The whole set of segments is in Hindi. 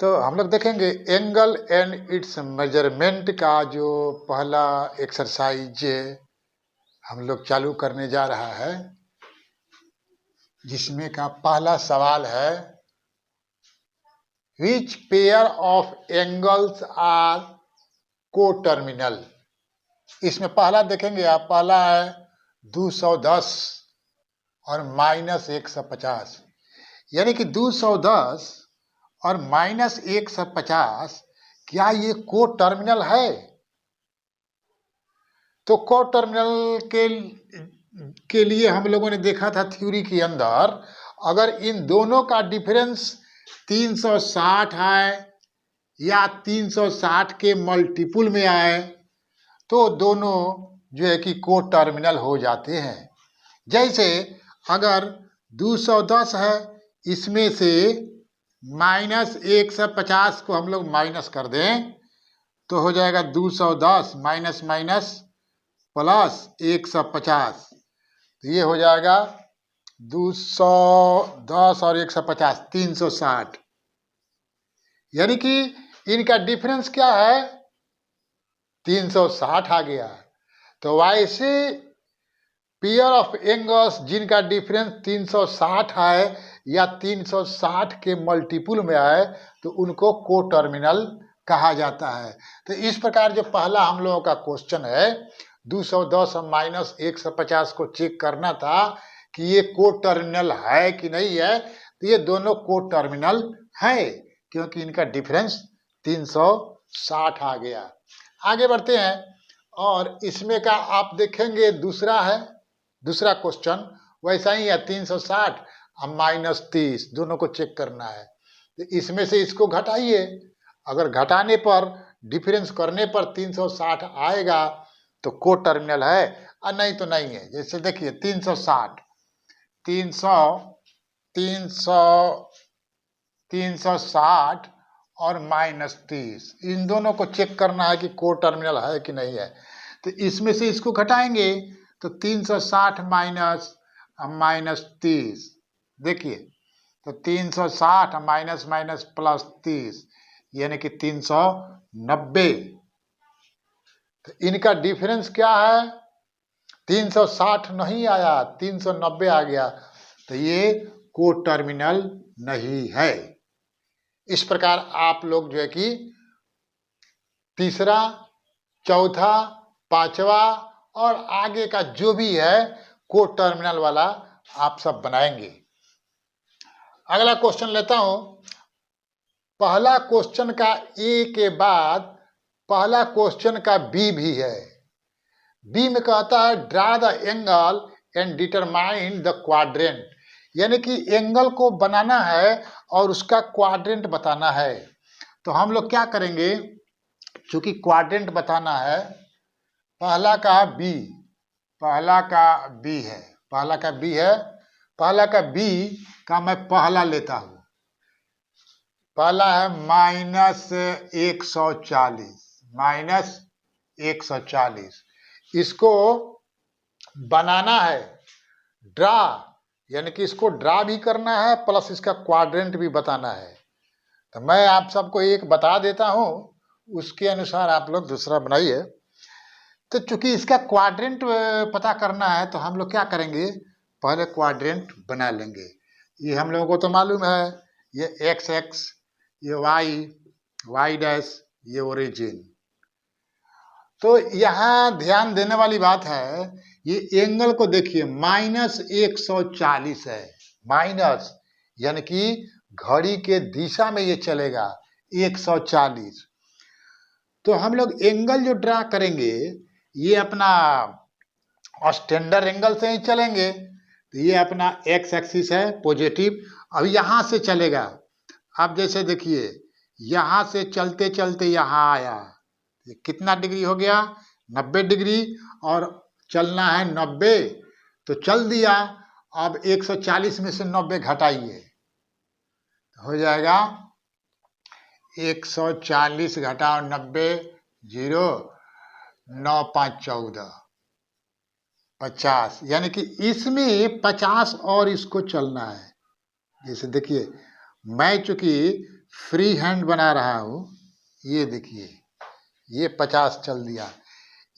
तो हम लोग देखेंगे एंगल एंड इट्स मेजरमेंट का जो पहला एक्सरसाइज हम लोग चालू करने जा रहा है, जिसमें का पहला सवाल है which pair of angles are coterminal. इसमें पहला देखेंगे आप, पहला है 210 और -150, यानी कि 210 और -150 क्या ये कोटर्मिनल है? तो कोटर्मिनल के लिए हम लोगों ने देखा था थ्योरी के अंदर, अगर इन दोनों का डिफरेंस 360 है या 360 के मल्टीपुल में आए तो दोनों जो है कि कोटर्मिनल हो जाते हैं। जैसे अगर 210 है, इसमें से -150 को हम लोग माइनस कर दें तो हो जाएगा 210 माइनस माइनस प्लस 150, तो ये हो जाएगा 210 और 150 360, यानी कि इनका डिफरेंस क्या है? 360 आ गया। तो वैसे पेयर ऑफ एंगल्स जिनका डिफरेंस 360 है या 360 के मल्टीपुल में आए तो उनको कोटर्मिनल कहा जाता है। तो इस प्रकार जो पहला हम लोगों का क्वेश्चन है 210 और -150 को चेक करना था कि ये कोटर्मिनल है कि नहीं है, तो ये दोनों कोटर्मिनल है क्योंकि इनका डिफरेंस 360 आ गया। आगे बढ़ते हैं और इसमें का आप देखेंगे दूसरा क्वेश्चन वैसा ही है, 360 और -30 दोनों को चेक करना है। तो इसमें से इसको घटाइए, अगर घटाने पर डिफरेंस करने पर 360 आएगा तो कोटर्मिनल है और नहीं तो नहीं है। जैसे देखिए 360 और -30 इन दोनों को चेक करना है कि कोटर्मिनल है कि नहीं है। तो इसमें से इसको घटाएंगे तो 360 माइनस 30, देखिए तो 360 माइनस माइनस प्लस 30 यानी कि 390। तो इनका डिफरेंस क्या है? 360 नहीं आया, 390 आ गया, तो ये कोटर्मिनल नहीं है। इस प्रकार आप लोग जो है कि तीसरा, चौथा, पांचवा और आगे का जो भी है कोटर्मिनल वाला आप सब बनाएंगे। अगला क्वेश्चन लेता हूं। पहला क्वेश्चन का ए के बाद पहला क्वेश्चन का बी भी है। बी में कहता है draw the angle and determine the quadrant, यानी कि एंगल को बनाना है और उसका क्वाड्रेंट बताना है। तो हम लोग क्या करेंगे, चूंकि क्वाड्रेंट बताना है, पहला का बी है, पहला का बी का मैं पहला लेता हूं। पहला है -140, इसको बनाना है, ड्रा यानी कि इसको ड्रा भी करना है प्लस इसका क्वाड्रेंट भी बताना है। तो मैं आप सबको एक बता देता हूं, उसके अनुसार आप लोग दूसरा बनाइए। तो चूंकि इसका क्वाड्रेंट पता करना है तो हम लोग क्या करेंगे, पहले क्वाड्रेंट बना लेंगे। ये हम लोगों को तो मालूम है, ये एक्स एक्स, ये वाई डैश, ये ओरिजिन। तो यहाँ ध्यान देने वाली बात है, ये एंगल को देखिए -140 है, माइनस यानी कि घड़ी के दिशा में ये चलेगा 140। तो हम लोग एंगल जो ड्रा करेंगे ये अपना स्टैंडर्ड एंगल से ही चलेंगे। तो ये अपना एक्स एक्सिस है पॉजिटिव, अब यहां से चलेगा। अब जैसे देखिए यहां से चलते चलते यहां आया, ये कितना डिग्री हो गया? 90 डिग्री, और चलना है 90, तो चल दिया। अब 140 में से 90 घटाइए, हो जाएगा 140 घटाओ 90, 0, 9 5 14, 50, यानी कि इसमें 50 और इसको चलना है। जैसे देखिए मैं चूंकि फ्री हैंड बना रहा हूँ, ये देखिए ये 50 चल दिया,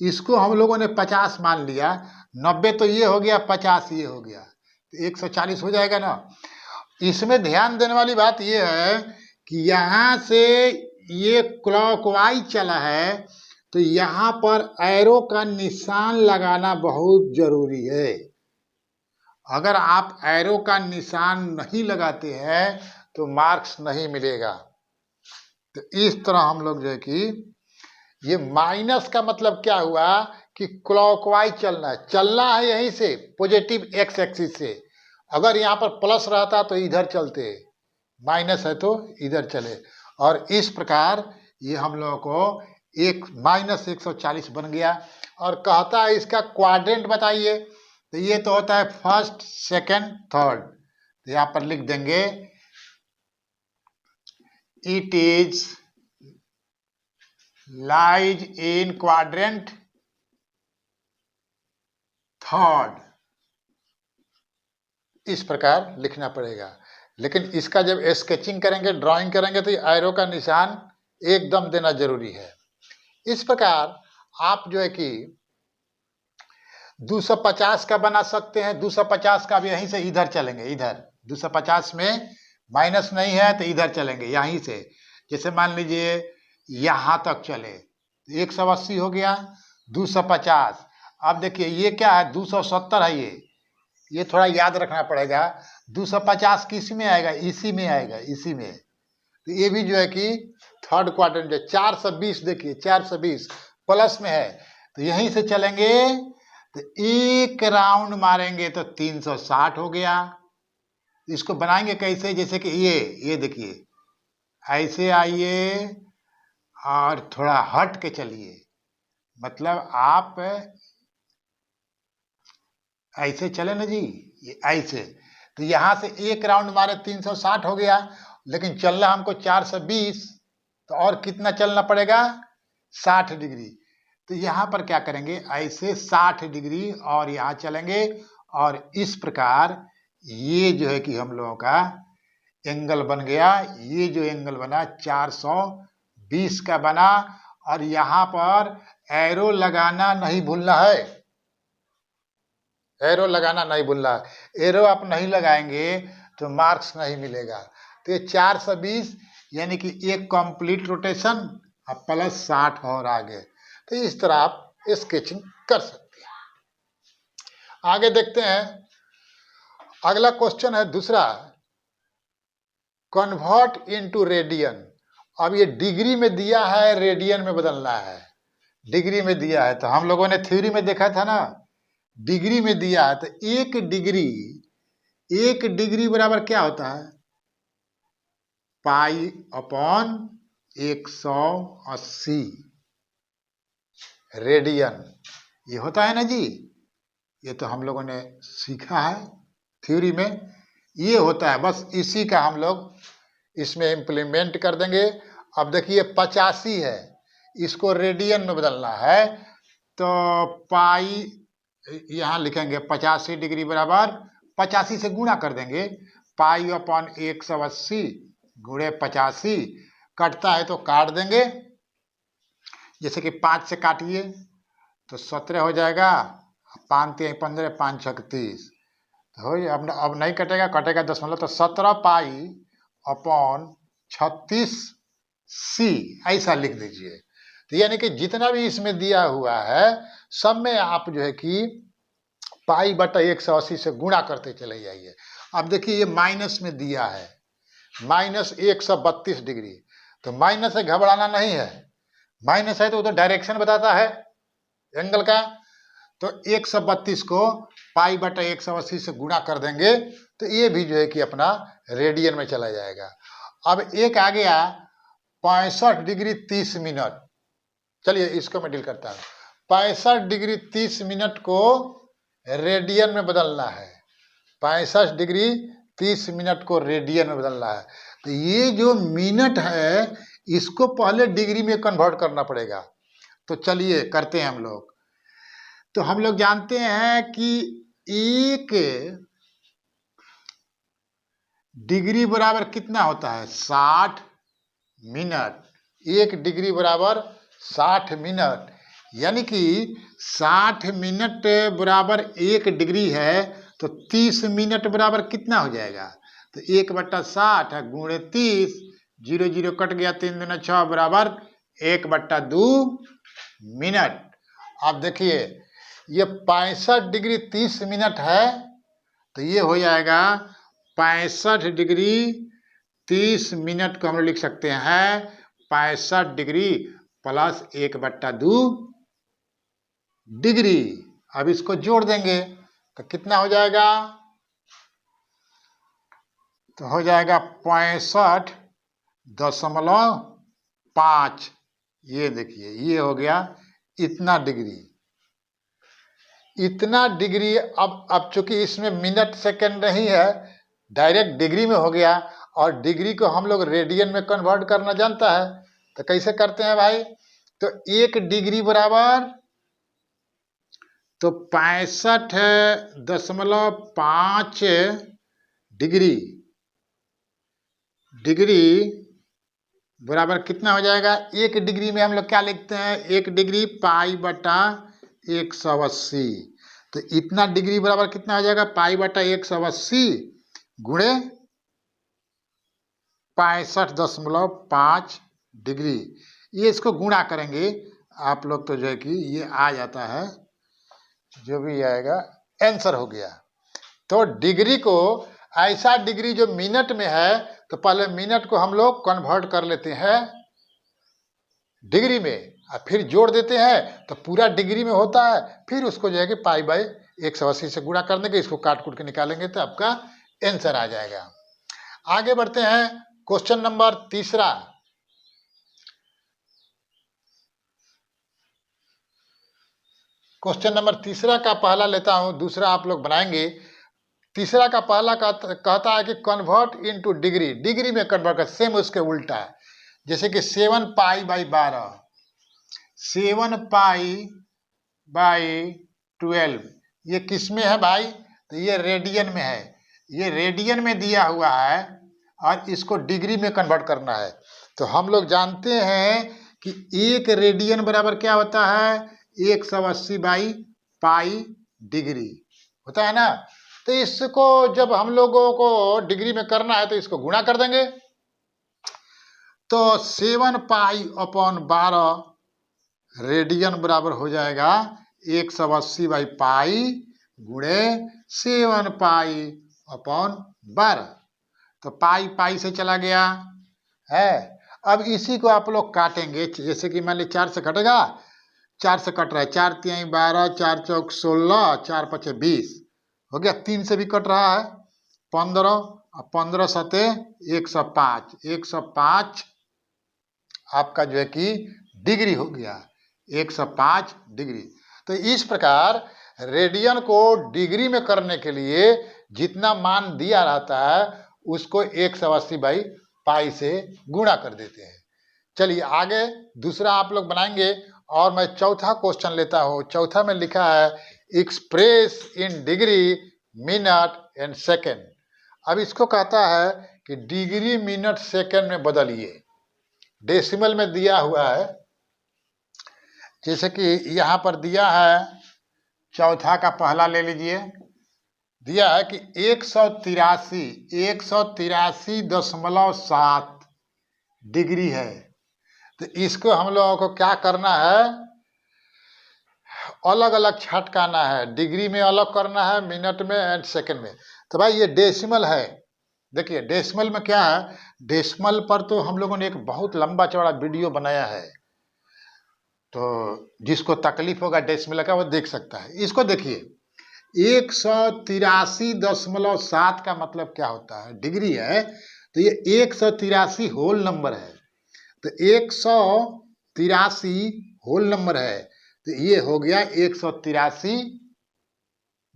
इसको हम लोगों ने 50 मान लिया, 90 तो ये हो गया, 50 ये हो गया, तो 140 हो जाएगा ना। इसमें ध्यान देने वाली बात ये है कि यहाँ से ये क्लॉकवाइज चला है, तो यहाँ पर एरो का निशान लगाना बहुत जरूरी है। अगर आप एरो का निशान नहीं लगाते हैं तो मार्क्स नहीं मिलेगा। तो इस तरह हम लोग जो है कि ये माइनस का मतलब क्या हुआ कि क्लॉकवाइज चलना है यहीं से पॉजिटिव एक्स एक्सिस से। अगर यहाँ पर प्लस रहता तो इधर चलते, माइनस है तो इधर चले, और इस प्रकार ये हम लोगों को एक -140 बन गया। और कहता है इसका क्वाड्रेंट बताइए, तो ये तो होता है फर्स्ट सेकंड थर्ड, तो यहाँ पर लिख देंगे it is lies in quadrant third, इस प्रकार लिखना पड़ेगा। लेकिन इसका जब स्केचिंग करेंगे, ड्राइंग करेंगे, तो एरो का निशान एकदम देना जरूरी है। इस प्रकार आप जो है कि 250 का बना सकते हैं। 250 का भी यहीं से इधर चलेंगे, इधर 250 में माइनस नहीं है तो इधर चलेंगे यहीं से। जैसे मान लीजिए यहाँ तक चले, 180 हो गया, 250। अब देखिए ये क्या है, 270 है, ये थोड़ा याद रखना पड़ेगा। 250 किस में आएगा, इसी में आएगा, इसी में। तो ये भी जो है कि थर्ड क्वाड्रेंट है। 420 देखिए, 420 प्लस में है, तो यहीं से चलेंगे, तो एक राउंड मारेंगे तो 360 हो गया। इसको बनाएंगे कैसे, जैसे कि ये देखिए ऐसे आइए और थोड़ा हट के चलिए, मतलब आप ऐसे चले ना जी, ये ऐसे, तो यहां से एक राउंड मारे 360 हो गया, लेकिन चलना हमको 420, तो और कितना चलना पड़ेगा, 60 डिग्री। तो यहाँ पर क्या करेंगे, ऐसे 60 डिग्री और यहाँ चलेंगे, और इस प्रकार ये जो है कि हम लोगों का एंगल बन गया। ये जो एंगल बना 420 का बना। और यहाँ पर एरो लगाना नहीं भूलना है, एरो लगाना नहीं भूलना है। एरो आप नहीं लगाएंगे तो मार्क्स नहीं मिलेगा। तो ये 420 यानी कि एक कंप्लीट रोटेशन और प्लस 60 और आगे। तो इस तरह आप स्केचिंग कर सकते हैं। आगे देखते हैं, अगला क्वेश्चन है दूसरा, कन्वर्ट इनटू रेडियन। अब ये डिग्री में दिया है, रेडियन में बदलना है। डिग्री में दिया है तो हम लोगों ने थ्योरी में देखा था ना, डिग्री में दिया है तो एक डिग्री बराबर क्या होता है, पाई अपॉन 180 रेडियन, ये होता है ना जी। ये तो हम लोगों ने सीखा है थ्योरी में, ये होता है। बस इसी का हम लोग इसमें इम्प्लीमेंट कर देंगे। अब देखिए 85 है, इसको रेडियन में बदलना है, तो पाई यहाँ लिखेंगे 85 डिग्री बराबर 85 से गुणा कर देंगे, पाई अपॉन 180 गुणे 85, कटता है तो काट देंगे। जैसे कि 5 से काटिए तो 17 हो जाएगा, 5 3 15, 5 6 30 हो। अब नहीं कटेगा, कटेगा दशमलव, तो 17 पाई अपॉन 36 सी, ऐसा लिख दीजिए। तो यानी कि जितना भी इसमें दिया हुआ है सब में आप जो है कि पाई बटा 180 से गुणा करते चले जाइए। अब देखिए ये माइनस में दिया है, -132 डिग्री, तो माइनस से घबराना नहीं है। माइनस है तो वो तो डायरेक्शन बताता है एंगल का, तो 132 को पाई बटा 180 से गुणा कर देंगे, तो ये भी जो है कि अपना रेडियन में चला जाएगा। अब एक आ गया 65 डिग्री 30 मिनट, चलिए इसको मैं डील करता हूँ। 65 डिग्री 30 मिनट को रेडियन में बदलना है, 65 डिग्री 30 मिनट को रेडियन में बदलना है। तो ये जो मिनट है इसको पहले डिग्री में कन्वर्ट करना पड़ेगा। तो चलिए करते हैं हम लोग। तो हम लोग जानते हैं कि एक डिग्री बराबर कितना होता है, 60 मिनट। 1 डिग्री बराबर 60 मिनट, यानी कि 60 मिनट बराबर 1 डिग्री है, तो 30 मिनट बराबर कितना हो जाएगा? तो 1/60 गुणे 30, 0 0 कट गया, 3 दूना 6 बराबर 1/2 मिनट। अब देखिए ये 65 डिग्री 30 मिनट है, तो ये हो जाएगा 65 डिग्री 30 मिनट को हम लोग लिख सकते हैं 65 डिग्री प्लस 1/2 डिग्री। अब इसको जोड़ देंगे तो कितना हो जाएगा? तो हो जाएगा 65.5। ये देखिए ये हो गया इतना डिग्री, इतना डिग्री। अब चूंकि इसमें मिनट सेकंड नहीं है, डायरेक्ट डिग्री में हो गया, और डिग्री को हम लोग रेडियन में कन्वर्ट करना जानता है। तो कैसे करते हैं भाई? तो 1 डिग्री बराबर तो 65.5 डिग्री, डिग्री बराबर कितना हो जाएगा? 1 डिग्री में हम लोग क्या लिखते हैं? 1 डिग्री π/180। तो इतना डिग्री बराबर कितना हो जाएगा? π/180 गुणे 65.5 डिग्री। ये इसको गुणा करेंगे आप लोग तो जो है कि ये आ जाता है, जो भी आएगा आंसर हो गया। तो डिग्री को, ऐसा डिग्री जो मिनट में है, तो पहले मिनट को हम लोग कन्वर्ट कर लेते हैं डिग्री में और फिर जोड़ देते हैं, तो पूरा डिग्री में होता है। फिर उसको जो है कि π/180 से गुणा कर देंगे, इसको काट कूट के निकालेंगे तो आपका आंसर आ जाएगा। आगे बढ़ते हैं क्वेश्चन नंबर तीसरा। क्वेश्चन नंबर तीसरा का पहला लेता हूं, दूसरा आप लोग बनाएंगे। तीसरा का पहला कहता है कि कन्वर्ट इनटू डिग्री, डिग्री में कन्वर्ट कर, सेम उसके उल्टा है। जैसे कि 7π/12, 7π/12 ये किस में है भाई? तो ये रेडियन में है, ये रेडियन में दिया हुआ है और इसको डिग्री में कन्वर्ट करना है। तो हम लोग जानते हैं कि 1 रेडियन बराबर क्या होता है? 180/π डिग्री होता है ना। तो इसको जब हम लोगों को डिग्री में करना है तो इसको गुणा कर देंगे, तो 7π/12 रेडियन बराबर हो जाएगा 180/π गुणे 7π/12। तो π से चला गया है। अब इसी को आप लोग काटेंगे, जैसे कि मान ली 4 से कटेगा, 4 से कट रहा है, 4 × 12, 4 × 16, 4 × 5 = 20 हो गया। 3 से भी कट रहा है 15, और 15 × 7 = 105, 105 आपका जो है कि डिग्री हो गया, 105 डिग्री। तो इस प्रकार रेडियन को डिग्री में करने के लिए जितना मान दिया रहता है उसको 180/π से गुणा कर देते हैं। चलिए आगे दूसरा आप लोग बनाएंगे, और मैं चौथा क्वेश्चन लेता हूँ। चौथा में लिखा है express in degree minute and second. अब इसको कहता है कि डिग्री मिनट सेकेंड में बदलिए, डेसिमल में दिया हुआ है। जैसे कि यहाँ पर दिया है, चौथा का पहला ले लीजिए, दिया है कि 183.7 डिग्री है। तो इसको हम लोगों को क्या करना है? अलग अलग छटकाना है, डिग्री में अलग करना है, मिनट में एंड सेकंड में। तो भाई ये डेसिमल है, देखिए डेसिमल में क्या है, डेसिमल पर तो हम लोगों ने एक बहुत लंबा चौड़ा वीडियो बनाया है, तो जिसको तकलीफ होगा डेसिमल का वो देख सकता है। इसको देखिए 183.7 का मतलब क्या होता है? डिग्री है तो ये 183 होल नंबर है, तो 183 होल नंबर है, तो ये हो गया 183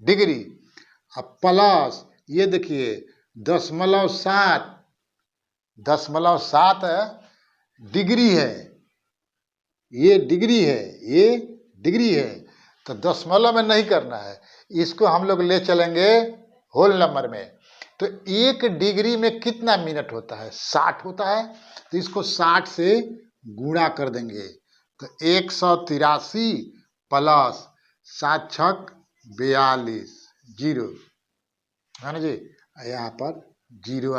डिग्री। अब प्लस ये देखिए 0.7 डिग्री है, ये डिग्री है, ये डिग्री है, तो दशमलव में नहीं करना है, इसको हम लोग ले चलेंगे होल नंबर में। तो 1 डिग्री में कितना मिनट होता है? 60 होता है। तो इसको 60 से गुणा कर देंगे तो 183 प्लस 7 छक 42 जीरो है ना जी। यहाँ पर जीरो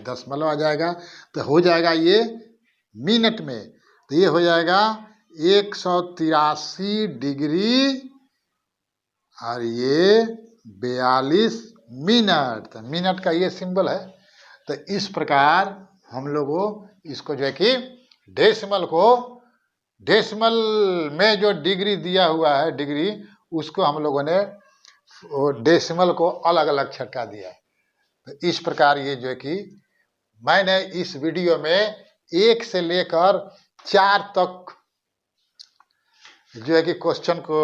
दशमलव आ जाएगा तो हो जाएगा ये मिनट में। तो ये हो जाएगा 183 डिग्री और ये 42 मिनट। तो मिनट का ये सिंबल है। तो इस प्रकार हम लोगों इसको जो है कि डेसिमल में जो डिग्री दिया हुआ है डिग्री, उसको हम लोगों ने डेसिमल को अलग अलग छटका दिया है। तो इस प्रकार ये जो है कि मैंने इस वीडियो में 1 से लेकर 4 तक जो है कि क्वेश्चन को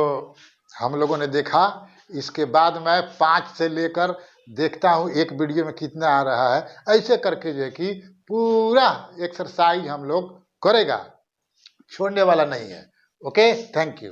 हम लोगों ने देखा। इसके बाद मैं 5 से लेकर देखता हूँ एक वीडियो में कितना आ रहा है। ऐसे करके जो है कि पूरा एक्सरसाइज हम लोग करेगा, छोड़ने वाला नहीं है। Okay, thank you.